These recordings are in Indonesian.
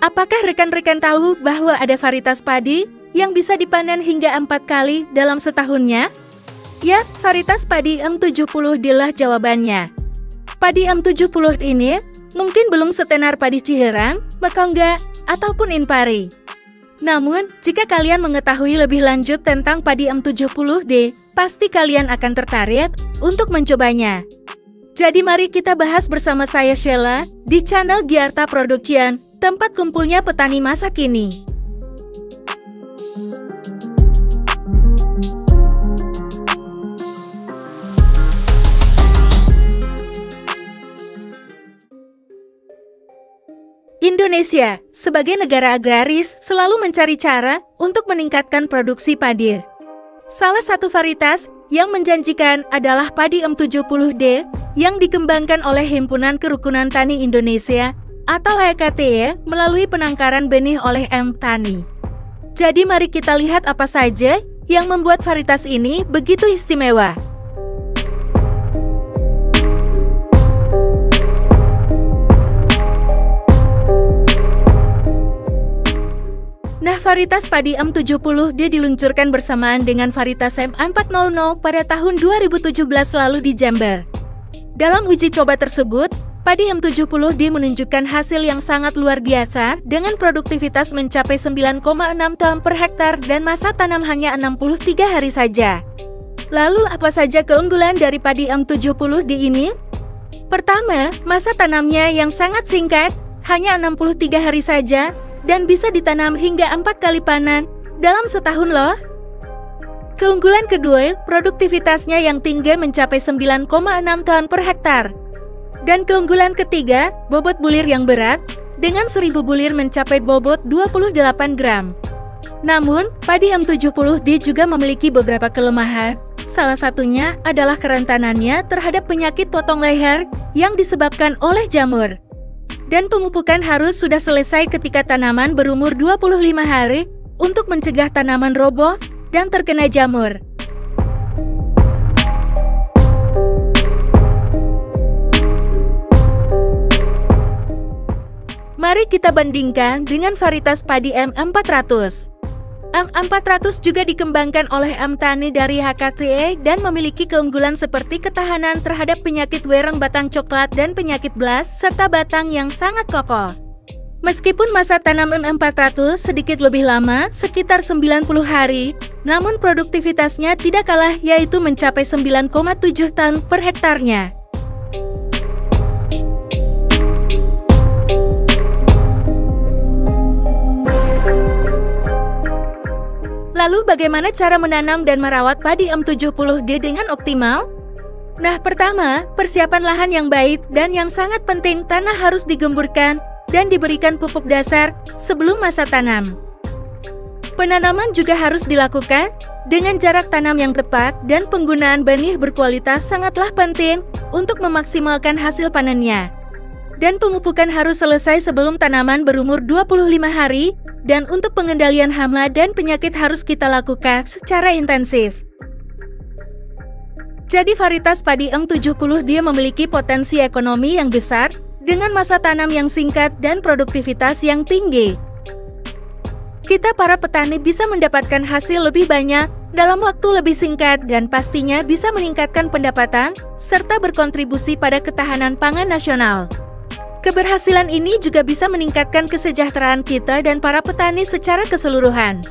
Apakah rekan-rekan tahu bahwa ada varietas padi yang bisa dipanen hingga 4 kali dalam setahunnya? Ya, varietas padi M70D lah jawabannya. Padi M70 ini mungkin belum setenar padi Ciherang, Mekongga, ataupun Inpari. Namun, jika kalian mengetahui lebih lanjut tentang padi M70D, pasti kalian akan tertarik untuk mencobanya. Jadi mari kita bahas bersama saya Sheila di channel Giarta Production, tempat kumpulnya petani masa kini. Indonesia, sebagai negara agraris, selalu mencari cara untuk meningkatkan produksi padi. Salah satu varietas yang menjanjikan adalah padi M70D yang dikembangkan oleh Himpunan Kerukunan Tani Indonesia atau HKTI melalui penangkaran benih oleh M Tani. Jadi mari kita lihat apa saja yang membuat varietas ini begitu istimewa. Nah, varietas padi M70D diluncurkan bersamaan dengan varietas M400 pada tahun 2017 lalu di Jember. Dalam uji coba tersebut, padi M70D menunjukkan hasil yang sangat luar biasa dengan produktivitas mencapai 9,6 ton per hektar dan masa tanam hanya 63 hari saja. Lalu apa saja keunggulan dari padi M70D ini? Pertama, masa tanamnya yang sangat singkat, hanya 63 hari saja, dan bisa ditanam hingga 4 kali panen dalam setahun loh. Keunggulan kedua, produktivitasnya yang tinggi mencapai 9,6 ton per hektar. Dan keunggulan ketiga, bobot bulir yang berat, dengan 1000 bulir mencapai bobot 28 gram. Namun, padi M70D juga memiliki beberapa kelemahan. Salah satunya adalah kerentanannya terhadap penyakit potong leher yang disebabkan oleh jamur. Dan pemupukan harus sudah selesai ketika tanaman berumur 25 hari untuk mencegah tanaman roboh dan terkena jamur. Mari kita bandingkan dengan varietas padi M400. M400 juga dikembangkan oleh M Tani dari HKTI dan memiliki keunggulan seperti ketahanan terhadap penyakit wereng batang coklat dan penyakit blast serta batang yang sangat kokoh. Meskipun masa tanam M400 sedikit lebih lama, sekitar 90 hari, namun produktivitasnya tidak kalah yaitu mencapai 9,7 ton per hektarnya. Lalu bagaimana cara menanam dan merawat padi M70D dengan optimal? Nah, pertama, persiapan lahan yang baik dan yang sangat penting, tanah harus digemburkan dan diberikan pupuk dasar sebelum masa tanam. Penanaman juga harus dilakukan dengan jarak tanam yang tepat dan penggunaan benih berkualitas sangatlah penting untuk memaksimalkan hasil panennya. Dan pemupukan harus selesai sebelum tanaman berumur 25 hari, dan untuk pengendalian hama dan penyakit harus kita lakukan secara intensif. Jadi varietas padi M70D memiliki potensi ekonomi yang besar, dengan masa tanam yang singkat dan produktivitas yang tinggi. Kita para petani bisa mendapatkan hasil lebih banyak dalam waktu lebih singkat dan pastinya bisa meningkatkan pendapatan, serta berkontribusi pada ketahanan pangan nasional. Keberhasilan ini juga bisa meningkatkan kesejahteraan kita dan para petani secara keseluruhan.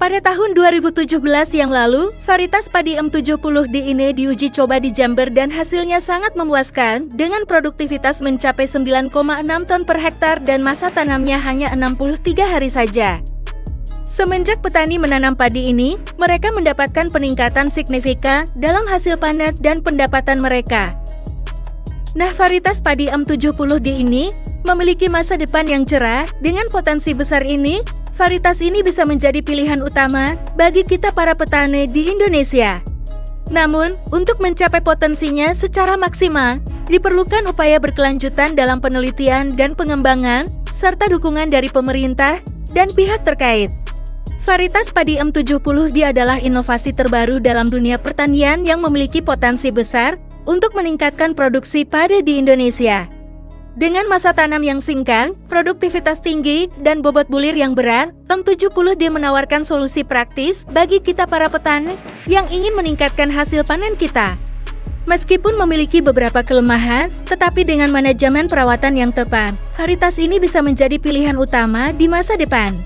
Pada tahun 2017 yang lalu, varietas padi M70D ini diuji coba di Jember dan hasilnya sangat memuaskan dengan produktivitas mencapai 9,6 ton per hektar dan masa tanamnya hanya 63 hari saja. Semenjak petani menanam padi ini, mereka mendapatkan peningkatan signifikan dalam hasil panen dan pendapatan mereka. Nah, varietas padi M70D ini memiliki masa depan yang cerah. Dengan potensi besar ini, varietas ini bisa menjadi pilihan utama bagi kita para petani di Indonesia. Namun, untuk mencapai potensinya secara maksimal, diperlukan upaya berkelanjutan dalam penelitian dan pengembangan, serta dukungan dari pemerintah dan pihak terkait. Varietas padi M70D adalah inovasi terbaru dalam dunia pertanian yang memiliki potensi besar untuk meningkatkan produksi padi di Indonesia. Dengan masa tanam yang singkat, produktivitas tinggi, dan bobot bulir yang berat, M70D menawarkan solusi praktis bagi kita para petani yang ingin meningkatkan hasil panen kita. Meskipun memiliki beberapa kelemahan, tetapi dengan manajemen perawatan yang tepat, varietas ini bisa menjadi pilihan utama di masa depan.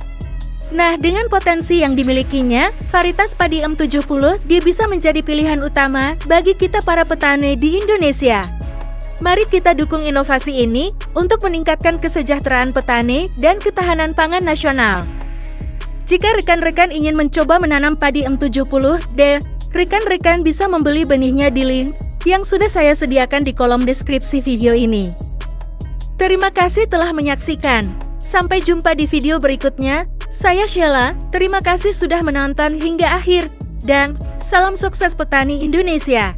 Nah, dengan potensi yang dimilikinya, varietas padi M70D bisa menjadi pilihan utama bagi kita para petani di Indonesia. Mari kita dukung inovasi ini untuk meningkatkan kesejahteraan petani dan ketahanan pangan nasional. Jika rekan-rekan ingin mencoba menanam padi M70D, rekan-rekan bisa membeli benihnya di link yang sudah saya sediakan di kolom deskripsi video ini. Terima kasih telah menyaksikan. Sampai jumpa di video berikutnya. Saya Sheila, terima kasih sudah menonton hingga akhir, dan salam sukses petani Indonesia.